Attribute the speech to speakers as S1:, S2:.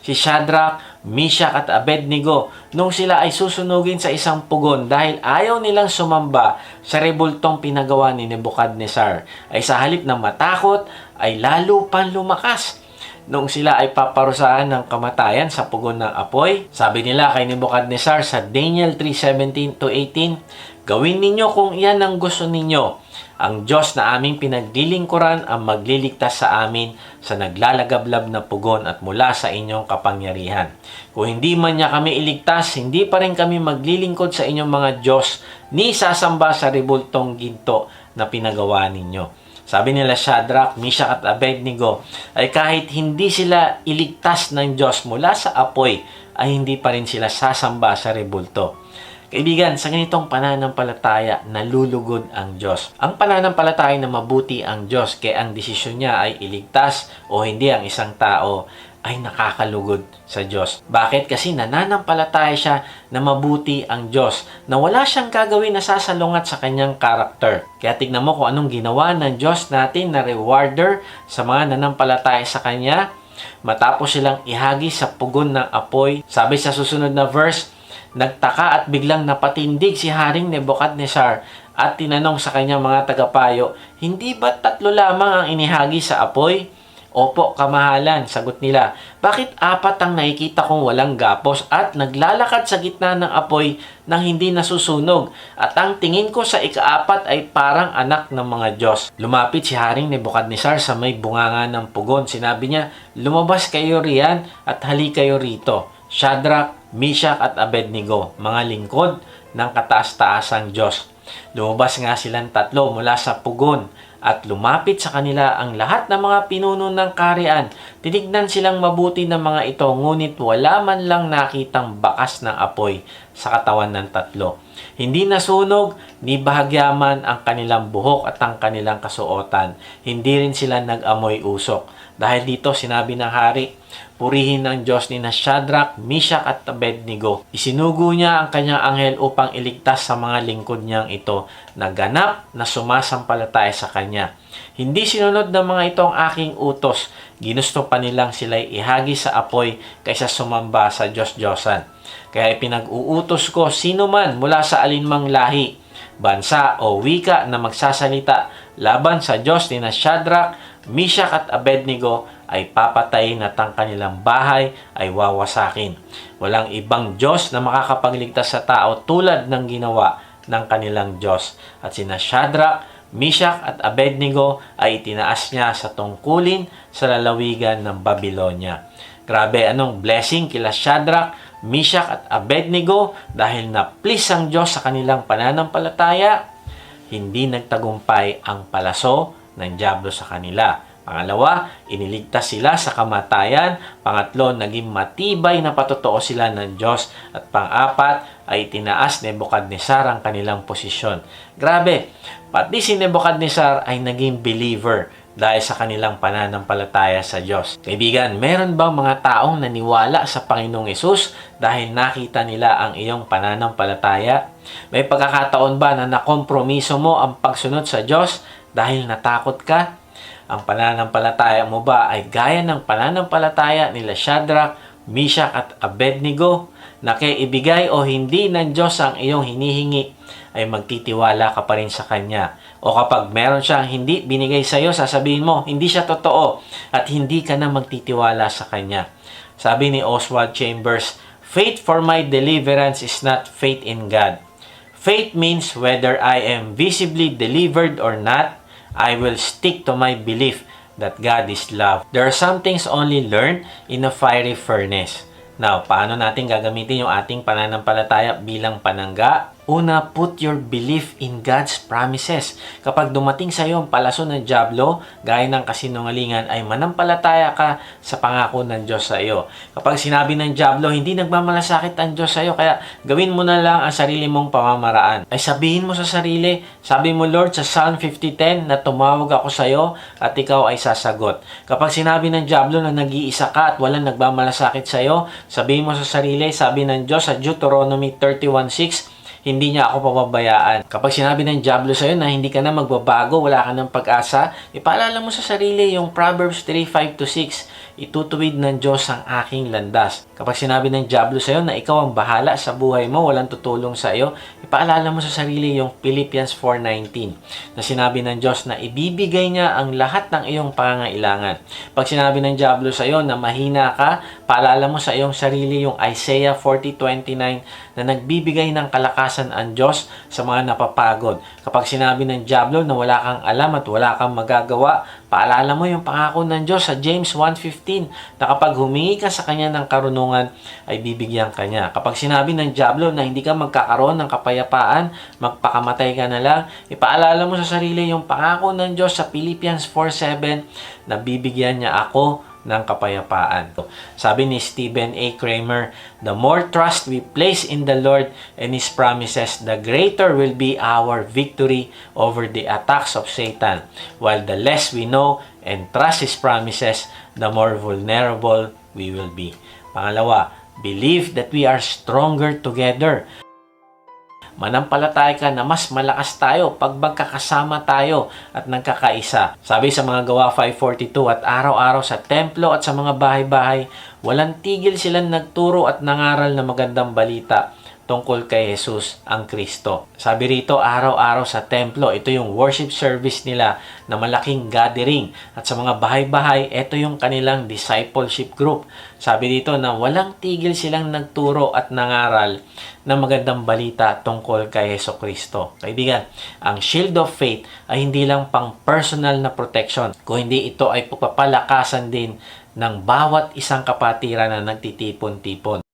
S1: si Shadrach, Meshach at Abednego nung sila ay susunugin sa isang pugon dahil ayaw nilang sumamba sa rebultong pinagawa ni Nebuchadnezzar, ay sa halip na matakot ay lalo pang lumakas. Noong sila ay paparusahan ng kamatayan sa pugon ng apoy, sabi nila kay Nebuchadnezzar sa Daniel 3:17-18, "Gawin ninyo kung iyan ang gusto ninyo. Ang Diyos na aming pinaglilingkuran ang magliligtas sa amin sa naglalagablab na pugon at mula sa inyong kapangyarihan. Kung hindi man niya kami iligtas, hindi pa rin kami maglilingkod sa inyong mga Diyos ni sasamba sa rebultong ginto na pinagawa ninyo." Sabi nila Shadrach, Meshach at Abednego ay kahit hindi sila iligtas ng Diyos mula sa apoy, ay hindi pa rin sila sasamba sa rebulto. Kaibigan, sa ganitong pananampalataya, nalulugod ang Diyos. Ang pananampalataya na mabuti ang Diyos, kaya ang desisyon niya ay iligtas o hindi ang isang tao, ay nakakalugod sa Diyos. Bakit? Kasi nananampalataya siya na mabuti ang Diyos, na wala siyang gagawin na sasalungat sa kanyang karakter. Kaya tignan mo kung anong ginawa ng Diyos natin na rewarder sa mga nanampalataya sa Kanya. Matapos silang ihagi sa pugon ng apoy, sabi sa susunod na verse, "Nagtaka at biglang napatindig si Haring Nebuchadnezzar at tinanong sa kanyang mga tagapayo, 'Hindi ba 3 lamang ang inihagi sa apoy?' 'Opo, kamahalan,' sagot nila. 'Bakit 4 ang nakikita kong walang gapos at naglalakad sa gitna ng apoy nang hindi nasusunog? At ang tingin ko sa ika-4 ay parang anak ng mga Diyos.' Lumapit si Haring Nebuchadnezzar sa may bunganga ng pugon. Sinabi niya, 'Lumabas kayo riyan at hali kayo rito, Shadrach, Meshach at Abednego, mga lingkod ng kataas-taasang Diyos.' Lumabas nga silang 3 mula sa pugon at lumapit sa kanila ang lahat ng mga pinuno ng kaharian. Tinignan silang mabuti ng mga ito, ngunit wala man lang nakitang bakas ng apoy sa katawan ng 3. Hindi nasunog ni bahagyaman ang kanilang buhok at ang kanilang kasuotan. Hindi rin sila nag-amoy usok. Dahil dito sinabi ng hari, purihin ng Diyos ni Shadrach, Meshach at Abednego. Isinugo niya ang kanyang anghel upang iligtas sa mga lingkod niyang ito na ganap na sumasampalataya sa kanya. Hindi sinunod ng mga ito ang aking utos. Ginusto pa nilang sila'y ihagi sa apoy kaysa sumamba sa Diyos-Diyosan. Kaya ipinag-uutos ko sino man mula sa alinmang lahi, bansa o wika na magsasalita laban sa Diyos ni Shadrach, Meshach at Abednego ay papatayin at ang kanilang bahay ay wawasakin. Walang ibang Diyos na makakapagligtas sa tao tulad ng ginawa ng kanilang Diyos. At sina Shadrach, Meshach at Abednego ay itinaas niya sa tungkulin sa lalawigan ng Babylonia. Grabe, anong blessing kila Shadrach, Meshach at Abednego dahil na-please ang Diyos sa kanilang pananampalataya. Hindi nagtagumpay ang palaso ng dyablo sa kanila. Pangalawa, iniligtas sila sa kamatayan. Pangatlo, naging matibay na patotoo sila ng Diyos. At pang-apat, ay tinaas Nebuchadnezzar ang kanilang posisyon. Grabe, pati si Nebuchadnezzar ay naging believer dahil sa kanilang pananampalataya sa Diyos. Kaibigan, meron bang mga taong naniwala sa Panginoong Hesus dahil nakita nila ang iyong pananampalataya? May pagkakataon ba na nakompromiso mo ang pagsunod sa Diyos dahil natakot ka? Ang pananampalataya mo ba ay gaya ng pananampalataya nila Shadrach, Meshach at Abednego na kaibigay o hindi ng Diyos ang iyong hinihingi ay magtitiwala ka pa rin sa Kanya? O kapag meron siyang hindi binigay sa iyo, sasabihin mo, hindi siya totoo at hindi ka na magtitiwala sa Kanya. Sabi ni Oswald Chambers, "Faith for my deliverance is not faith in God. Faith means whether I am visibly delivered or not, I will stick to my belief that God is love. There are some things only learned in a fiery furnace." Now, paano natin gagamitin yung ating pananampalataya bilang panangga? Una, put your belief in God's promises. Kapag dumating sa iyo ang palaso ng dyablo, gaya ng kasinungalingan, ay manampalataya ka sa pangako ng Diyos sa iyo. Kapag sinabi ng dyablo, hindi nagmamalasakit ang Diyos sa iyo, kaya gawin mo na lang ang sarili mong pamamaraan. Ay sabihin mo sa sarili, sabi mo Lord sa Psalm 50:10 na tumawag ako sa iyo at ikaw ay sasagot. Kapag sinabi ng dyablo na nag-iisa ka at walang nagmamalasakit sa iyo, sabihin mo sa sarili, sabi ng Diyos sa Deuteronomy 31:6, hindi niya ako pababayaan. Kapag sinabi ng dyablo sa'yo na hindi ka na magbabago, wala ka ng pag-asa, ipaalala mo sa sarili yung Proverbs 3:5-6. itutuwid ng Diyos ang aking landas. Kapag sinabi ng dyablo sa iyo na ikaw ang bahala sa buhay mo, walang tutulong sa iyo, ipaalala mo sa sarili yung Philippians 4:19 na sinabi ng Diyos na ibibigay niya ang lahat ng iyong pangangailangan. Pag sinabi ng dyablo sa iyo na mahina ka, paalala mo sa iyong sarili yung Isaiah 40:29 na nagbibigay ng kalakasan ang Diyos sa mga napapagod. Kapag sinabi ng dyablo na wala kang alam at wala kang magagawa, paalala mo yung pangako ng Diyos sa James 1:15 na kapag humingi ka sa Kanya ng karunungan, ay bibigyan ka niya. Kapag sinabi ng dyablo na hindi ka magkakaroon ng kapayapaan, magpakamatay ka na lang, ipaalala mo sa sarili yung pangako ng Diyos sa Philippians 4:7 na bibigyan niya ako ng kapayapaan. Sabi ni Stephen A. Kramer, the more trust we place in the Lord and His promises, the greater will be our victory over the attacks of Satan. While the less we know and trust His promises, the more vulnerable we will be. Pangalawa, believe that we are stronger together. Manampalataya ka na mas malakas tayo pag magkakasama tayo at nagkakaisa. Sabi sa mga Gawa 5:42, at araw-araw sa templo at sa mga bahay-bahay, walang tigil silang nagturo at nangaral na magandang balita tungkol kay Jesus ang Kristo. Sabi rito, araw-araw sa templo, ito yung worship service nila na malaking gathering. At sa mga bahay-bahay, ito yung kanilang discipleship group. Sabi dito na walang tigil silang nagturo at nangaral na magandang balita tungkol kay Hesus Kristo. Kaibigan, ang shield of faith ay hindi lang pang personal na protection, kung hindi ito ay pagpapalakasan din ng bawat isang kapatiran na nagtitipon-tipon.